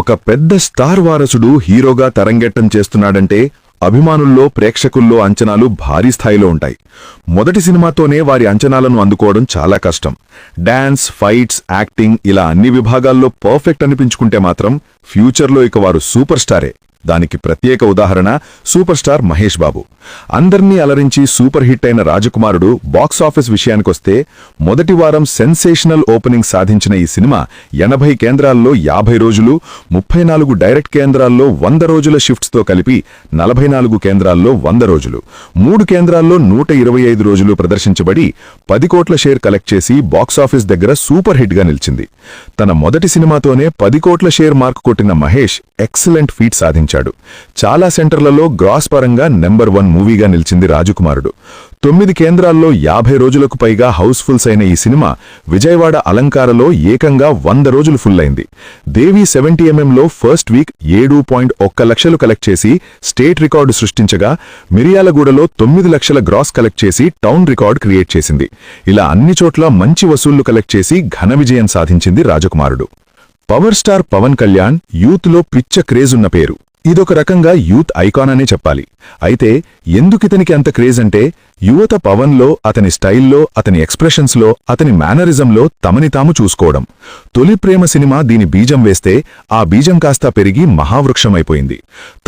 ఒక పెద్ద స్టార్ వారసుడు హీరోగా తరంగెట్టం చేస్తున్నాడంటే అభిమానుల్లో ప్రేక్షకుల్లో అంచనాలు భారీ స్థాయిలో ఉంటాయి. మొదటి సినిమాతోనే వారి అంచనాలను అందుకోవడం చాలా కష్టం. డాన్స్, ఫైట్స్, యాక్టింగ్ ఇలా అన్ని విభాగాల్లో పర్ఫెక్ట్ అనిపించుకుంటే మాత్రం ఫ్యూచర్లో ఇక వారు సూపర్ స్టారే. దానికి ప్రత్యేక ఉదాహరణ సూపర్ స్టార్ మహేష్ బాబు. అందర్నీ అలరించి సూపర్ హిట్ అయిన రాజకుమారుడు బాక్సాఫీస్ విషయానికొస్తే మొదటి వారం సెన్సేషనల్ ఓపెనింగ్ సాధించిన ఈ సినిమా 80 కేంద్రాల్లో 50 రోజులు, 34 డైరెక్ట్ కేంద్రాల్లో 100 రోజుల షిఫ్ట్స్తో కలిపి 44 కేంద్రాల్లో 100 రోజులు, 3 కేంద్రాల్లో 125 రోజులు ప్రదర్శించబడి 10 కోట్ల షేర్ కలెక్ట్ చేసి బాక్సాఫీస్ దగ్గర సూపర్ హిట్గా నిలిచింది. తన మొదటి సినిమాతోనే 10 కోట్ల షేర్ మార్క్ కొట్టిన మహేష్ ఎక్సలెంట్ ఫీట్ సాధించాడు. చాలా సెంటర్లలో గ్రాస్ పరంగా నెంబర్ 1 మూవీగా నిలిచింది రాజకుమారుడు. 9 కేంద్రాల్లో 50 రోజులకు పైగా హౌస్ఫుల్స్ అయిన ఈ సినిమా విజయవాడ అలంకారలో ఏకంగా 100 రోజులు ఫుల్ అయింది. దేవి 70mm ఫస్ట్ వీక్ 7.1 లక్షలు కలెక్ట్ చేసి స్టేట్ రికార్డు సృష్టించగా, మిర్యాలగూడలో 9 లక్షల గ్రాస్ కలెక్ట్ చేసి టౌన్ రికార్డ్ క్రియేట్ చేసింది. ఇలా అన్ని చోట్ల మంచి వసూళ్లు కలెక్ట్ చేసి ఘన విజయం సాధించింది రాజకుమారుడు. పవర్ స్టార్ పవన్ కళ్యాణ్ యూత్లో పిచ్చ క్రేజ్ ఉన్న పేరు. ఇదొక రకంగా యూత్ ఐకాన్ అనే చెప్పాలి. అయితే ఎందుకితనికి అంత క్రేజ్ అంటే యువత పవన్లో, అతని స్టైల్లో, అతని ఎక్స్ప్రెషన్స్లో, అతని మేనరిజంలో తమని తాము చూసుకోవడం. తొలి ప్రేమ సినిమా దీని బీజం వేస్తే ఆ బీజం కాస్తా పెరిగి మహావృక్షమైపోయింది.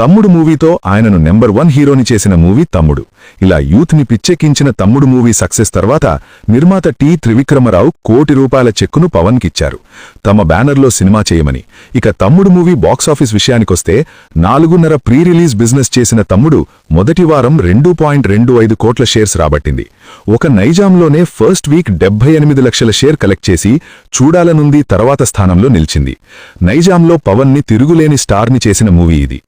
తమ్ముడు మూవీతో ఆయనను నెంబర్ 1 హీరోని చేసిన మూవీ తమ్ముడు. ఇలా యూత్ని పిచ్చెక్కించిన తమ్ముడు మూవీ సక్సెస్ తర్వాత నిర్మాత టి. త్రివిక్రమరావు ₹1 కోటి చెక్కును పవన్కిచ్చారు, తమ బ్యానర్లో సినిమా చేయమని. ఇక తమ్ముడు మూవీ బాక్సాఫీస్ విషయానికొస్తే 4.5 ప్రీ రిలీజ్ బిజినెస్ చేసిన తమ్ముడు మొదటి వారం 2.25 కోట్ల షేర్స్ రాబట్టింది. ఒక నైజాంలోనే ఫస్ట్ వీక్ 78 లక్షల షేర్ కలెక్ట్ చేసి చూడాలనుంది తర్వాత స్థానంలో నిలిచింది. నైజాంలో పవన్ని తిరుగులేని స్టార్ని చేసిన మూవీ ఇది.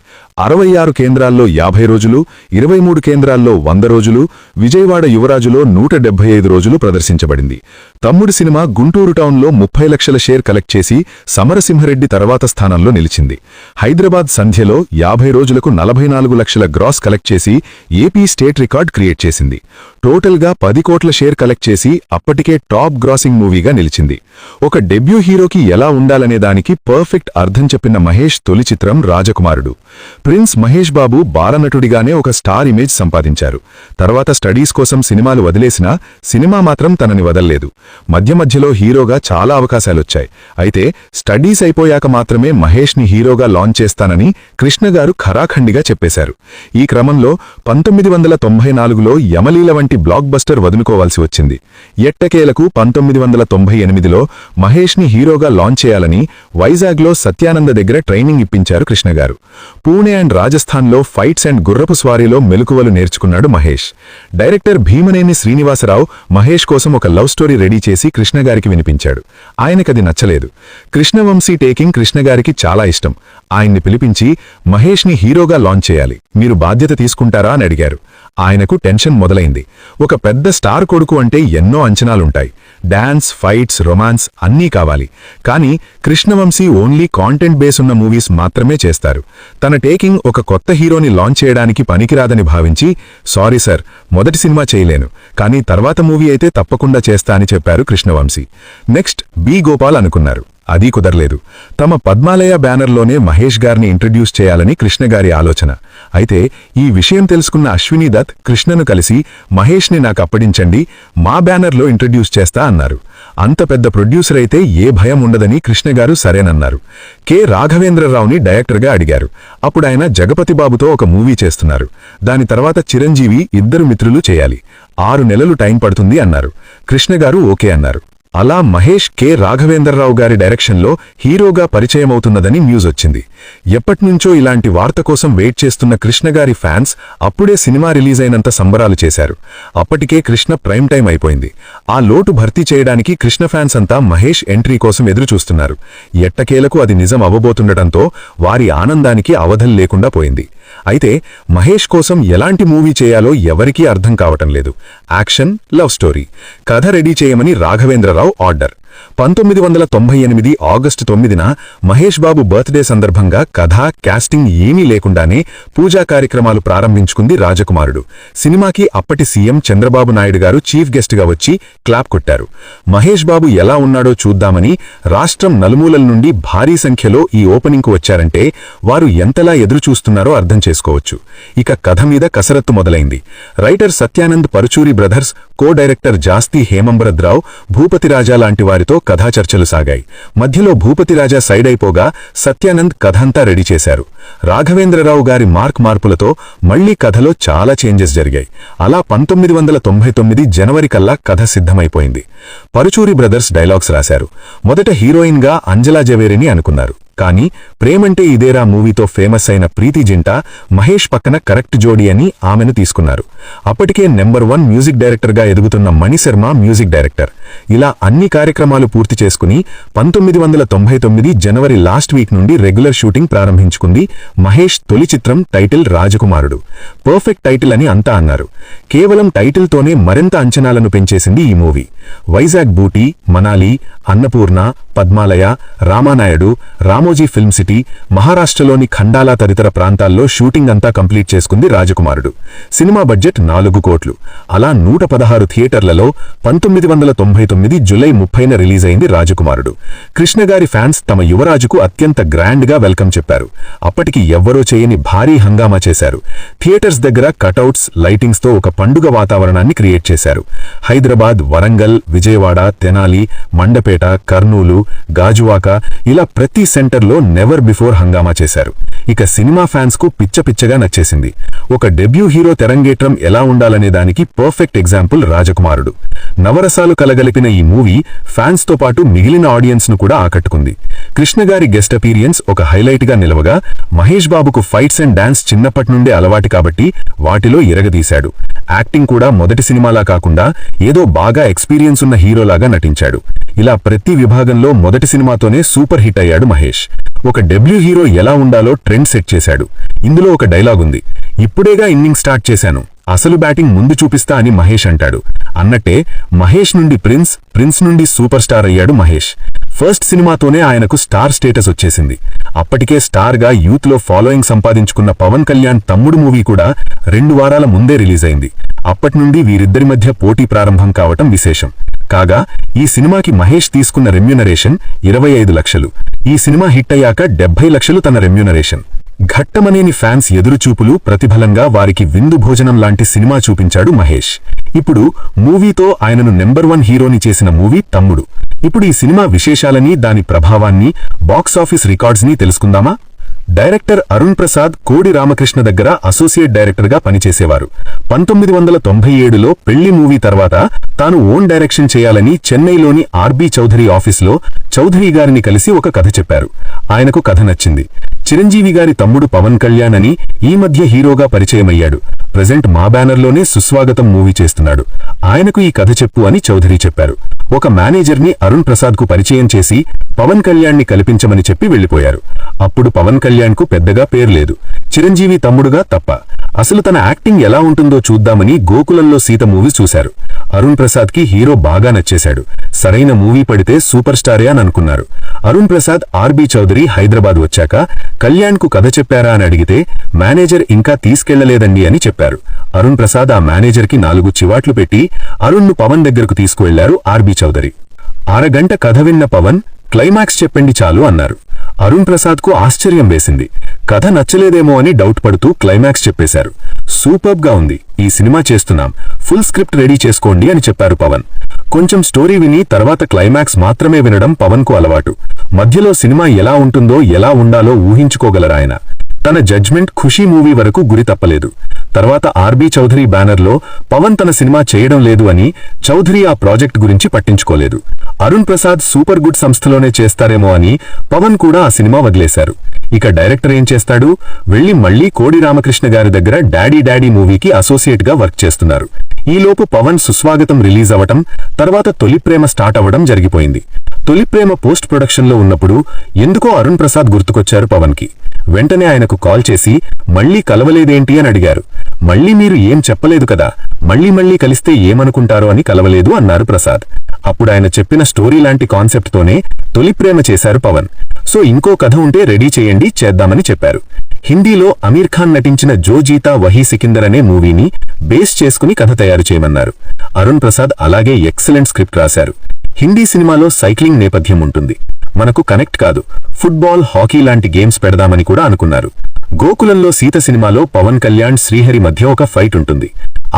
66 కేంద్రాల్లో 50 రోజులు, 23 కేంద్రాల్లో 100 రోజులు, విజయవాడ యువరాజులో 175 రోజులు ప్రదర్శించబడింది. తమ్ముడి సినిమా గుంటూరు టౌన్లో 30 లక్షల షేర్ కలెక్ట్ చేసి సమరసింహరెడ్డి తర్వాత స్థానంలో నిలిచింది. హైదరాబాద్ సంధ్యలో 50 రోజులకు 44 లక్షల గ్రాస్ కలెక్ట్ చేసి ఏపీ స్టేట్ రికార్డ్ క్రియేట్ చేసింది. టోటల్గా 10 కోట్ల షేర్ కలెక్ట్ చేసి అప్పటికే టాప్ గ్రాసింగ్ మూవీగా నిలిచింది. ఒక డెబ్యూ హీరోకి ఎలా ఉండాలనే దానికి పర్ఫెక్ట్ అర్థం చెప్పిన మహేష్ తొలి చిత్రం రాజకుమారుడు. ప్రిన్స్ మహేష్ బాబు బాలనటుడిగానే ఒక స్టార్ ఇమేజ్ సంపాదించారు. తర్వాత స్టడీస్ కోసం సినిమాలు వదిలేసినా సినిమా మాత్రం తనని వదల్లేదు. మధ్య మధ్యలో హీరోగా చాలా అవకాశాలొచ్చాయి. అయితే స్టడీస్ అయిపోయాక మాత్రమే మహేష్ని హీరోగా లాంచ్ చేస్తానని కృష్ణగారు ఖరాఖండిగా చెప్పేశారు. ఈ క్రమంలో 1994లో యమలీల వంటి బ్లాక్ బస్టర్ వదులుకోవాల్సి వచ్చింది. ఎట్టకేలకు 1998లో మహేష్ని హీరోగా లాంచ్ చేయాలని వైజాగ్లో సత్యానంద దగ్గర ట్రైనింగ్ ఇప్పించారు కృష్ణగారు. పూణే అండ్ రాజస్థాన్లో ఫైట్స్ అండ్ గుర్రపు స్వారీలో మెలకువలు నేర్చుకున్నాడు మహేష్. డైరెక్టర్ భీమనేని శ్రీనివాసరావు మహేష్ కోసం ఒక లవ్ స్టోరీ రెడీ చేసి కృష్ణగారికి వినిపించాడు. ఆయనకది నచ్చలేదు. కృష్ణవంశీ టేకింగ్ కృష్ణగారికి చాలా ఇష్టం. ఆయన్ని పిలిపించి మహేష్ని హీరోగా లాంచ్ చేయాలి, మీరు బాధ్యత తీసుకుంటారా అని అడిగారు. ఆయనకు టెన్షన్ మొదలైంది. ఒక పెద్ద స్టార్ కొడుకు అంటే ఎన్నో అంచనాలుంటాయి. డాన్స్, ఫైట్స్, రొమాన్స్ అన్నీ కావాలి. కానీ కృష్ణవంశీ ఓన్లీ కాంటెంట్ బేస్ ఉన్న మూవీస్ మాత్రమే చేస్తారు. తన టేకింగ్ ఒక కొత్త హీరోని లాంచ్ చేయడానికి పనికిరాదని భావించి, సారీ సార్, మొదటి సినిమా చేయలేను, కానీ తర్వాత మూవీ అయితే తప్పకుండా చేస్తా అని చెప్పారు కృష్ణవంశీ. Next B. గోపాల్ అనుకున్నారు. అది కుదరలేదు. తమ పద్మాలయ బ్యానర్లోనే మహేష్ గారిని ఇంట్రడ్యూస్ చేయాలని కృష్ణగారి ఆలోచన. అయితే ఈ విషయం తెలుసుకున్న అశ్వినీ దత్ కృష్ణను కలిసి మహేష్ని నాకు అప్పడించండి, మా బ్యానర్లో ఇంట్రడ్యూస్ చేస్తా అన్నారు. అంత పెద్ద ప్రొడ్యూసర్ అయితే ఏ భయం ఉండదని కృష్ణగారు సరేనన్నారు. కె. రాఘవేంద్రరావుని డైరెక్టర్గా అడిగారు. అప్పుడాయన జగపతిబాబుతో ఒక మూవీ చేస్తున్నారు. దాని తర్వాత చిరంజీవి, ఇద్దరు మిత్రులు చేయాలి, 6 నెలలు టైం పడుతుంది అన్నారు. కృష్ణగారు ఓకే అన్నారు. అలా మహేష్ కె. రాఘవేంద్రరావు గారి డైరెక్షన్లో హీరోగా పరిచయమవుతున్నదని న్యూస్ వచ్చింది. ఎప్పట్నుంచో ఇలాంటి వార్త కోసం వెయిట్ చేస్తున్న కృష్ణగారి ఫ్యాన్స్ అప్పుడే సినిమా రిలీజ్ అయినంత సంబరాలు చేశారు. అప్పటికే కృష్ణ ప్రైమ్ టైం అయిపోయింది. ఆ లోటు భర్తీ చేయడానికి కృష్ణ ఫ్యాన్స్ అంతా మహేష్ ఎంట్రీ కోసం ఎదురుచూస్తున్నారు. ఎట్టకేలకు అది నిజం అవ్వబోతుండటంతో వారి ఆనందానికి అవధం లేకుండా పోయింది. అయితే మహేష్ కోసం ఎలాంటి మూవీ చేయాలో ఎవరికీ అర్థం కావటం లేదు. యాక్షన్, లవ్ స్టోరీ, కథ రెడీ చేయమని Raghavendra Rao order. 1998 August 9న Mahesh Babu birthday సందర్భంగా కథ కాస్టింగ్ ఏమీ లేకుండానే పూజా కార్యక్రమాలు ప్రారంభించుకుంది రాజకుమారుడు. సినిమాకి అప్పటి సీఎం చంద్రబాబు నాయుడు గారు చీఫ్ గెస్ట్గా వచ్చి క్లాప్ కొట్టారు. మహేష్ బాబు ఎలా ఉన్నాడో చూద్దామని రాష్ట్రం నలుమూలల నుండి భారీ సంఖ్యలో ఈ ఓపెనింగ్కు వచ్చారంటే వారు ఎంతలా ఎదురుచూస్తున్నారో అర్థం చేసుకోవచ్చు. ఇక కథ మీద కసరత్తు మొదలైంది. Writer Satyanand Paruchuri brothers, co director Jasti Hemambaradrao, Bhupathiraja లాంటి వారితో కథా చర్చలు సాగాయి. మధ్యలో భూపతిరాజా సైడ్ అయిపోగా సత్యానంద్ కథంతా రెడీ చేశారు. రాఘవేంద్రరావు గారి మార్పులతో మళ్లీ కథలో చాలా చేంజెస్ జరిగాయి. అలా 1999 జనవరి కల్లా కథ సిద్ధమైపోయింది. పరుచూరి బ్రదర్స్ డైలాగ్స్ రాశారు. మొదట హీరోయిన్గా అంజలా జవేరిని అనుకున్నారు. కానీ ప్రేమంటే ఇదేరా మూవీతో ఫేమస్ అయిన ప్రీతి జింటా మహేష్ పక్కన కరెక్ట్ జోడీ అని ఆమెను తీసుకున్నారు. అప్పటికే నెంబర్ 1 మ్యూజిక్ డైరెక్టర్గా ఎదుగుతున్న మణిశర్మ మ్యూజిక్ డైరెక్టర్. ఇలా అన్ని కార్యక్రమాలు పూర్తి చేసుకుని 1999 జనవరి లాస్ట్ వీక్ నుండి రెగ్యులర్ షూటింగ్ ప్రారంభించుకుంది మహేష్ తొలి చిత్రం టైటిల్ రాజకుమారుడు. పర్ఫెక్ట్ టైటిల్ అని అంతా అన్నారు. కేవలం టైటిల్తోనే మరింత అంచనాలను పెంచేసింది ఈ మూవీ. వైజాగ్ బూటీ, మనాలి, అన్నపూర్ణ, పద్మాలయ, రామానాయుడు, రామోజీ ఫిల్మ్ సిటీ, మహారాష్ట్రలోని ఖండాలా తదితర ప్రాంతాల్లో షూటింగ్ అంతా కంప్లీట్ చేసుకుంది రాజకుమారుడు. సినిమా బడ్జెట్ 4 కోట్లు. అలా 116 థియేటర్లలో 1999 జూలై 30న రిలీజ్ అయింది రాజకుమారుడు. కృష్ణగారి ఫ్యాన్స్ తమ యువరాజుకు అత్యంత గ్రాండ్గా వెల్కమ్ చెప్పారు. అప్పటికి ఎవ్వరూ చేయని భారీ హంగామా చేశారు. థియేటర్స్ దగ్గర కటౌట్స్, లైటింగ్స్తో ఒక పండుగ వాతావరణాన్ని క్రియేట్ చేశారు. హైదరాబాద్, వరంగల్, విజయవాడ, తెనాలి, మండపేట, కర్నూలు, గాజువాక ఇలా ప్రతి సెంటర్లో నెవర్ బిఫోర్ హంగామా చేశారు. ఇక సినిమా ఫ్యాన్స్ కు పిచ్చపిచ్చగా నచ్చేసింది. ఒక డెబ్యూ హీరో తెరంగేట్రం ఎలా ఉండాలనే దానికి పర్ఫెక్ట్ ఎగ్జాంపుల్ రాజకుమారుడు. నవరసాలు కలగలిపిన ఈ మూవీ ఫ్యాన్స్ తో పాటు మిగిలిన ఆడియన్స్ ను కూడా ఆకట్టుకుంది. కృష్ణగారి గెస్ట్ అపీరియన్స్ ఒక హైలైట్ గా నిలవగా, మహేష్ బాబుకు ఫైట్స్ అండ్ డాన్స్ చిన్నప్పటి నుండే అలవాటు కాబట్టి వాటిలో ఇరగదీశాడు. యాక్టింగ్ కూడా మొదటి సినిమాలా కాకుండా ఏదో బాగా ఎక్స్పీరియన్స్ ఉన్న హీరోలాగా నటించాడు. ఇలా ప్రతి విభాగంలో మొదటి సినిమాతోనే సూపర్ హిట్ అయ్యాడు మహేష్. ఒక డెబ్యూ హీరో ఎలా ఉండాలో ట్రెండ్ సెట్ చేశాడు. ఇందులో ఒక డైలాగ్ ఉంది, ఇప్పుడేగా ఇన్నింగ్ స్టార్ట్ చేశాను, అసలు బ్యాటింగ్ ముందు చూపిస్తా అని మహేష్ అంటాడు. అన్నట్టే మహేష్ నుండి ప్రిన్స్ నుండి సూపర్ స్టార్ అయ్యాడు మహేష్. ఫస్ట్ సినిమాతోనే ఆయనకు స్టార్ స్టేటస్ వచ్చేసింది. అప్పటికే స్టార్గా యూత్లో ఫాలోయింగ్ సంపాదించుకున్న పవన్ కళ్యాణ్ తమ్ముడు మూవీ కూడా 2 వారాల ముందే రిలీజ్ అయింది. అప్పట్నుండి వీరిద్దరి మధ్య పోటీ ప్రారంభం కావటం విశేషం. కాగా ఈ సినిమాకి మహేష్ తీసుకున్న రెమ్యూనరేషన్ 25 లక్షలు. ఈ సినిమా హిట్ అయ్యాక 70 లక్షలు తన రెమ్యూనరేషన్. ఘట్టమనేని ఫ్యాన్స్ ఎదురుచూపులు ప్రతిఫలంగా వారికి విందు భోజనం లాంటి సినిమా చూపించాడు మహేష్. ఇప్పుడు మూవీతో ఆయనను నెంబర్ 1 హీరోని చేసిన మూవీ తమ్ముడు. ఇప్పుడు ఈ సినిమా విశేషాలని, దాని ప్రభావాన్ని, బాక్సాఫీస్ రికార్డ్స్ని తెలుసుకుందామా? డైరెక్టర్ అరుణ్ ప్రసాద్ కోడి రామకృష్ణ దగ్గర అసోసియేట్ డైరెక్టర్గా పనిచేసేవారు. 1997లో పెళ్లి మూవీ తర్వాత తాను ఓన్ డైరెక్షన్ చేయాలని చెన్నైలోని ఆర్బీ చౌధరీ ఆఫీస్లో చౌధరీ గారిని కలిసి ఒక కథ చెప్పారు. ఆయనకు కథ నచ్చింది. చిరంజీవి గారి తమ్ముడు పవన్ కళ్యాణ్ అని ఈ మధ్య హీరోగా పరిచయమయ్యాడు. ప్రెజెంట్ మా బ్యానర్లోనే సుస్వాగతం మూవీ చేస్తున్నాడు. ఆయనకు ఈ కథ చెప్పు అని చౌధరీ చెప్పారు. ఒక మేనేజర్ని అరుణ్ ప్రసాద్కు పరిచయం చేసి పవన్ కళ్యాణ్ని కల్పించమని చెప్పి వెళ్లిపోయారు. అప్పుడు పవన్ కళ్యాణ్కు పెద్దగా పేరు లేదు. చిరంజీవి తమ్ముడుగా తప్ప. అసలు తన యాక్టింగ్ ఎలా ఉంటుందో చూద్దామని గోకులంలో సీత మూవీ చూశారు. అరుణ్ ప్రసాద్కి హీరో బాగా నచ్చేశాడు. సరైన మూవీ పడితే సూపర్ స్టారే అని అనుకున్నారు. అరుణ్ ప్రసాద్ ఆర్బీ చౌదరి హైదరాబాద్ వచ్చాక కళ్యాణ్కు కథ చెప్పారా అని అడిగితే మేనేజర్ ఇంకా తీసుకెళ్లలేదండి అని చెప్పారు. అరుణ్ ప్రసాద్ ఆ మేనేజర్కి 4 చివాట్లు పెట్టి అరుణ్ను పవన్ దగ్గరకు తీసుకువెళ్లారు ఆర్బీ చౌదరి. అరగంట కథ విన్న పవన్ క్లైమాక్స్ చెప్పండి చాలు అన్నారు. అరుణ్ ప్రసాద్కు ఆశ్చర్యం వేసింది. కథ నచ్చలేదేమో అని డౌట్ పడుతూ క్లైమాక్స్ చెప్పేశారు. సూపర్బ్గా ఉంది, ఈ సినిమా చేస్తున్నాం, ఫుల్ స్క్రిప్ట్ రెడీ చేసుకోండి అని చెప్పారు పవన్. కొంచెం స్టోరీ విని తర్వాత క్లైమాక్స్ మాత్రమే వినడం పవన్కు అలవాటు. మధ్యలో సినిమా ఎలా ఉంటుందో, ఎలా ఉండాలో ఊహించుకోగలరాయన. తన జడ్జ్మెంట్ ఖుషీ మూవీ వరకు గురి తప్పలేదు. తర్వాత ఆర్బీ చౌధరీ బ్యానర్లో పవన్ తన సినిమా చేయడం లేదు అని చౌధరీ ఆ ప్రాజెక్ట్ గురించి పట్టించుకోలేదు. అరుణ్ ప్రసాద్ సూపర్ గుడ్ సంస్థలోనే చేస్తారేమో అని పవన్ కూడా ఆ సినిమా వదిలేశారు. ఇక డైరెక్టర్ ఏం చేస్తాడు? వెళ్లి మళ్లీ కోడి రామకృష్ణ గారి దగ్గర డాడీ మూవీకి అసోసియేట్గా వర్క్ చేస్తున్నారు. ఈలోపు పవన్ సుస్వాగతం రిలీజ్ అవటం, తర్వాత తొలి ప్రేమ స్టార్ట్ అవ్వడం జరిగిపోయింది. తొలి ప్రేమ పోస్ట్ ప్రొడక్షన్లో ఉన్నప్పుడు ఎందుకో అరుణ్ ప్రసాద్ గుర్తుకొచ్చారు పవన్కి. వెంటనే ఆయనకు కాల్ చేసి మళ్లీ కలవలేదేంటి అని అడిగారు. మళ్లీ మీరు ఏం చెప్పలేదు కదా, మళ్లీ కలిస్తే ఏమనుకుంటారో అని కలవలేదు అన్నారు ప్రసాద్. అప్పుడు ఆయన చెప్పిన స్టోరీ లాంటి కాన్సెప్ట్తోనే తొలి ప్రేమ చేశారు పవన్. సో ఇంకో కథ ఉంటే రెడీ చేయండి, చేద్దామని చెప్పారు. హిందీలో అమీర్ ఖాన్ నటించిన జో జీతా వహీ సికిందర్ అనే మూవీని బేస్ చేసుకుని కథ తయారు చేయమన్నారు. అరుణ్ ప్రసాద్ అలాగే ఎక్సలెంట్ స్క్రిప్ట్ రాశారు. హిందీ సినిమాలో సైక్లింగ్ నేపథ్యం ఉంటుంది, మనకు కనెక్ట్ కాదు, ఫుట్బాల్, హాకీ లాంటి గేమ్స్ పెడదామని కూడా అనుకున్నారు. గోకులంలో సీత సినిమాలో పవన్ కళ్యాణ్, శ్రీహరి మధ్య ఒక ఫైట్ ఉంటుంది.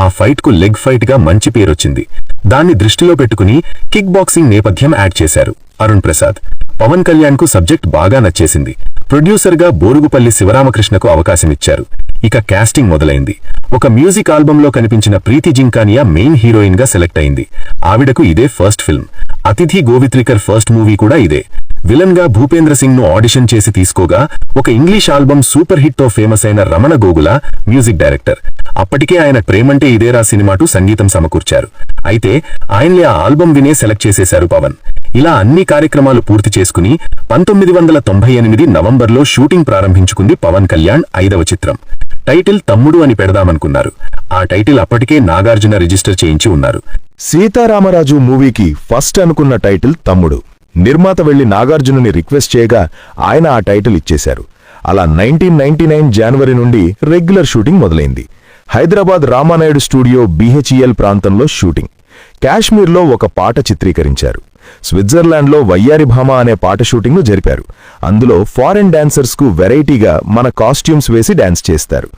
ఆ ఫైట్కు లెగ్ ఫైట్గా మంచి పేరొచ్చింది. దాన్ని దృష్టిలో పెట్టుకుని కిక్ బాక్సింగ్ నేపథ్యం యాడ్ చేశారు అరుణ్ ప్రసాద్. పవన్ కళ్యాణ్కు సబ్జెక్ట్ బాగా నచ్చేసింది. ప్రొడ్యూసర్గా బోరుగుపల్లి శివరామకృష్ణకు అవకాశమిచ్చారు. ఇక కాస్టింగ్ మొదలైంది. ఒక మ్యూజిక్ ఆల్బంలో కనిపించిన ప్రీతి జింకానియా మెయిన్ హీరోయిన్ గా సెలెక్ట్ అయింది. ఆవిడకు ఇదే ఫస్ట్ ఫిల్మ్. అతిథి గోవిత్రికర్ ఫస్ట్ మూవీ కూడా ఇదే. విలన్ గా భూపేంద్ర సింగ్ ను ఆడిషన్ చేసి తీసుకోగా ఒక ఇంగ్లీష్ ఆల్బం సూపర్ హిట్ తో ఫేమస్ అయిన రమణ గోగుల మ్యూజిక్ డైరెక్టర్. అప్పటికే ఆయన ప్రేమంటే ఇదేరా సినిమాటు సంగీతం సమకూర్చారు. అయితే ఆయన్లే ఆ ఆల్బం వినే సెలెక్ట్ చేసేశారు పవన్. ఇలా అన్ని కార్యక్రమాలు పూర్తి చేసుకుని 1998 నవంబర్లో షూటింగ్ ప్రారంభించుకుంది పవన్ కళ్యాణ్ 5వ చిత్రం. టైటిల్ తమ్ముడు అని పెడదామనుకున్నారు. ఆ టైటిల్ అప్పటికే నాగార్జున రిజిస్టర్ చేయించి ఉన్నారు. సీతారామరాజు మూవీకి ఫస్ట్ అనుకున్న టైటిల్ తమ్ముడు. నిర్మాత వెళ్లి నాగార్జునుని రిక్వెస్ట్ చేయగా ఆయన ఆ టైటిల్ ఇచ్చేశారు. అలా 1999 జనవరి నుండి రెగ్యులర్ షూటింగ్ మొదలైంది. హైదరాబాద్ రామానాయుడు స్టూడియో BHEL ప్రాంతంలో షూటింగ్. కాశ్మీర్లో ఒక పాట చిత్రీకరించారు. స్విట్జర్లాండ్లో వయ్యారి భామ అనే పాట షూటింగ్ను జరిపారు. అందులో ఫారెన్ డాన్సర్స్కు వెరైటీగా మన కాస్ట్యూమ్స్ వేసి డాన్స్ చేస్తారు.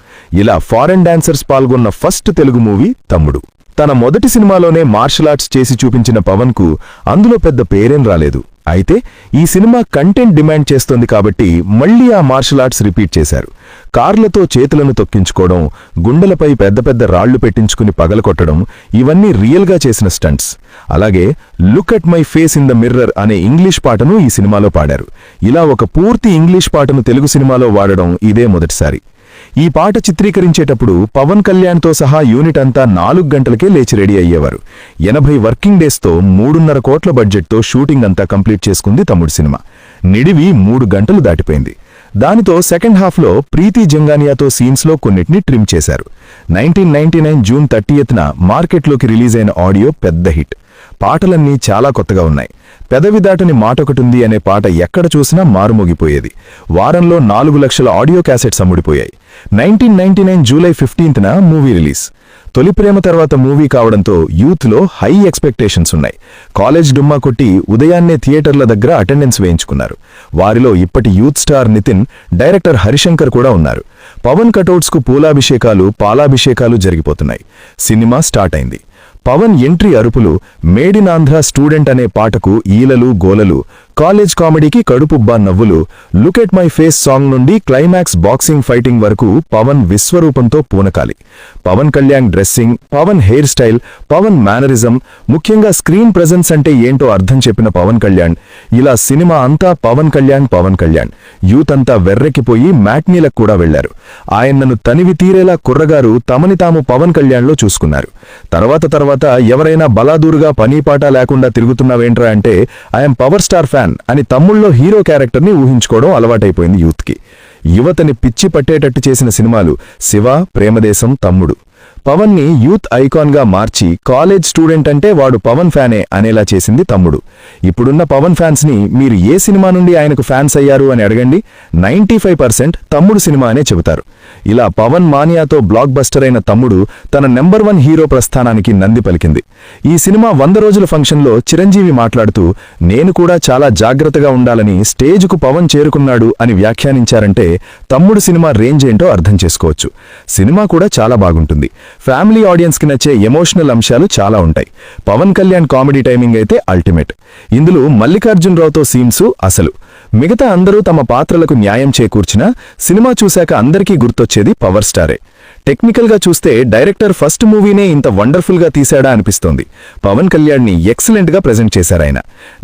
ఇలా ఫారెన్ డాన్సర్స్ పాల్గొన్న ఫస్ట్ తెలుగు మూవీ తమ్ముడు. తన మొదటి సినిమాలోనే మార్షల్ ఆర్ట్స్ చేసి చూపించిన పవన్కు అందులో పెద్ద పేరేం రాలేదు. అయితే ఈ సినిమా కంటెంట్ డిమాండ్ చేస్తోంది కాబట్టి మళ్లీ ఆ మార్షల్ ఆర్ట్స్ రిపీట్ చేశారు. కార్లతో చేతులను తొక్కించుకోవడం, గుండెలపై పెద్ద పెద్ద రాళ్లు పెట్టించుకుని పగలకొట్టడం, ఇవన్నీ రియల్గా చేసిన స్టంట్స్. అలాగే look at my face in the mirror అనే ఇంగ్లీష్ పాటను ఈ సినిమాలో పాడారు. ఇలా ఒక పూర్తి ఇంగ్లీష్ పాటను తెలుగు సినిమాలో వాడడం ఇదే మొదటిసారి. ఈ పాట చిత్రీకరించేటప్పుడు పవన్ కళ్యాణ్తో సహా యూనిట్ అంతా 4 గంటలకే లేచి రెడీ అయ్యేవారు. 80 వర్కింగ్ డేస్తో 3.5 కోట్ల బడ్జెట్తో షూటింగ్ అంతా కంప్లీట్ చేసుకుంది తమ్ముడు సినిమా. నిడివి 3 గంటలు దాటిపోయింది. దానితో సెకండ్ హాఫ్లో ప్రీతి జంగానియాతో సీన్స్లో కొన్నిటిని ట్రిమ్ చేశారు. 1999 జూన్ 30న మార్కెట్లోకి రిలీజ్ అయిన ఆడియో పెద్ద హిట్. పాటలన్నీ చాలా కొత్తగా ఉన్నాయి. పెదవి దాటని మాటొకటుంది అనే పాట ఎక్కడ చూసినా మారుమోగిపోయేది. వారంలో 4 లక్షల ఆడియో క్యాసెట్స్ అమ్ముడిపోయాయి. 1999 జూలై 15న మూవీ రిలీజ్. తొలి ప్రేమ తర్వాత మూవీ కావడంతో యూత్లో హై ఎక్స్పెక్టేషన్స్ ఉన్నాయి. కాలేజ్ డుమ్మా కొట్టి ఉదయాన్నే థియేటర్ల దగ్గర అటెండెన్స్ వేయించుకున్నారు. వారిలో ఇప్పటి youth star Nithin, director Harishankar కూడా ఉన్నారు. పవన్ కటౌట్స్కు పూలాభిషేకాలు, పాలాభిషేకాలు జరిగిపోతున్నాయి. సినిమా స్టార్ట్ అయింది. పవన్ ఎంట్రీ అరుపులు, మేడ్ ఇన్ ఆంధ్ర స్టూడెంట్ అనే పాటకు ఈలలు గోలలు, కాలేజ్ కామెడీకి కడుపుబ్బా నవ్వులు, look at my face song నుండి క్లైమాక్స్ బాక్సింగ్ ఫైటింగ్ వరకు పవన్ విశ్వరూపంతో పూనకాలి. Pawan Kalyan dressing, Pawan hair style, Pawan mannerism, ముఖ్యంగా స్క్రీన్ ప్రెజెన్స్ అంటే ఏంటో అర్థం చెప్పిన పవన్ కళ్యాణ్. ఇలా సినిమా అంతా పవన్ కళ్యాణ్ పవన్ కళ్యాణ్. యూత్ అంతా వెర్రెక్కిపోయి మ్యాట్నీలకు కూడా వెళ్లారు. ఆయన్నను తనివి తీరేలా కుర్రగారు తమని తాము పవన్ కళ్యాణ్లో చూసుకున్నారు. తర్వాత ఎవరైనా బలాదూరుగా పనీపాట లేకుండా తిరుగుతున్నావేంట్రా అంటే ఐఎమ్ పవర్ స్టార్ ఫ్యాన్ అని తమ్ముళ్ళలో హీరో క్యారెక్టర్ని ఊహించుకోవడం అలవాటైపోయింది యూత్కి. యువతని పిచ్చి పట్టేటట్టు చేసిన సినిమాలు శివ, ప్రేమదేశం, తమ్ముడు. పవన్ని యూత్ ఐకాన్గా మార్చి కాలేజ్ స్టూడెంట్ అంటే వాడు పవన్ ఫ్యానే అనేలా చేసింది తమ్ముడు. ఇప్పుడున్న పవన్ ఫ్యాన్స్ని మీరు ఏ సినిమా నుండి ఆయనకు ఫ్యాన్స్ అయ్యారు అని అడగండి, 95% తమ్ముడు సినిమా అనే చెబుతారు. ఇలా పవన్ మానియాతో బ్లాక్ బస్టర్ అయిన తమ్ముడు తన నెంబర్ 1 హీరో ప్రస్థానానికి నంది పలికింది. ఈ సినిమా 100 రోజుల ఫంక్షన్లో చిరంజీవి మాట్లాడుతూ నేను కూడా చాలా జాగ్రత్తగా ఉండాలని స్టేజ్కు పవన్ చేరుకున్నాడు అని వ్యాఖ్యానించారంటే తమ్ముడు సినిమా రేంజ్ ఏంటో అర్థం చేసుకోవచ్చు. సినిమా కూడా చాలా బాగుంటుంది. ఫ్యామిలీ ఆడియన్స్కి నచ్చే ఎమోషనల్ అంశాలు చాలా ఉంటాయి. పవన్ కళ్యాణ్ కామెడీ టైమింగ్ అయితే అల్టిమేట్. ఇందులో మల్లికార్జునరావుతో సీన్స్ అసలు. మిగతా అందరూ తమ పాత్రలకు న్యాయం చేకూర్చినా సినిమా చూశాక అందరికీ గుర్తొచ్చేది పవర్ స్టారే. టెక్నికల్గా చూస్తే డైరెక్టర్ ఫస్ట్ మూవీనే ఇంత వండర్ఫుల్గా తీశాడా అనిపిస్తోంది. పవన్ కళ్యాణ్ని ఎక్సలెంట్గా ప్రెజెంట్ చేశారాయన.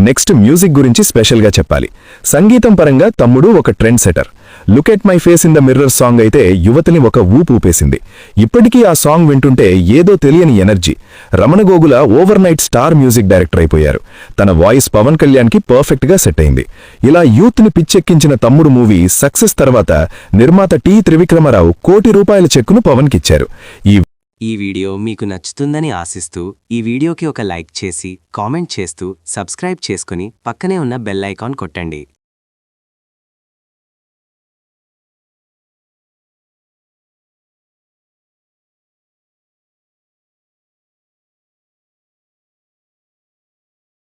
నెక్స్ట్ మ్యూజిక్ గురించి స్పెషల్గా చెప్పాలి. సంగీతం పరంగా తమ్ముడు ఒక trendsetter. Look at my face in the mirror song అయితే యువతని ఒక ఊపు ఊపేసింది. ఇప్పటికీ ఆ సాంగ్ వింటుంటే ఏదో తెలియని energy. Ramana Gogula over night star music director అయిపోయారు. తన వాయిస్ పవన్ కళ్యాణ్కి పర్ఫెక్ట్గా సెట్ అయింది. ఇలా యూత్ని పిచ్చెక్కించిన తమ్ముడు మూవీ సక్సెస్ తర్వాత నిర్మాత టి. త్రివిక్రమరావు ₹1 కోటి చెక్కును పవన్కిచ్చారు. ఈ ఈ వీడియో మీకు నచ్చుతుందని ఆశిస్తూ ఈ వీడియోకి ఒక లైక్ చేసి కామెంట్ చేస్తూ సబ్స్క్రైబ్ చేసుకుని పక్కనే ఉన్న బెల్ ఐకాన్ కొట్టండి.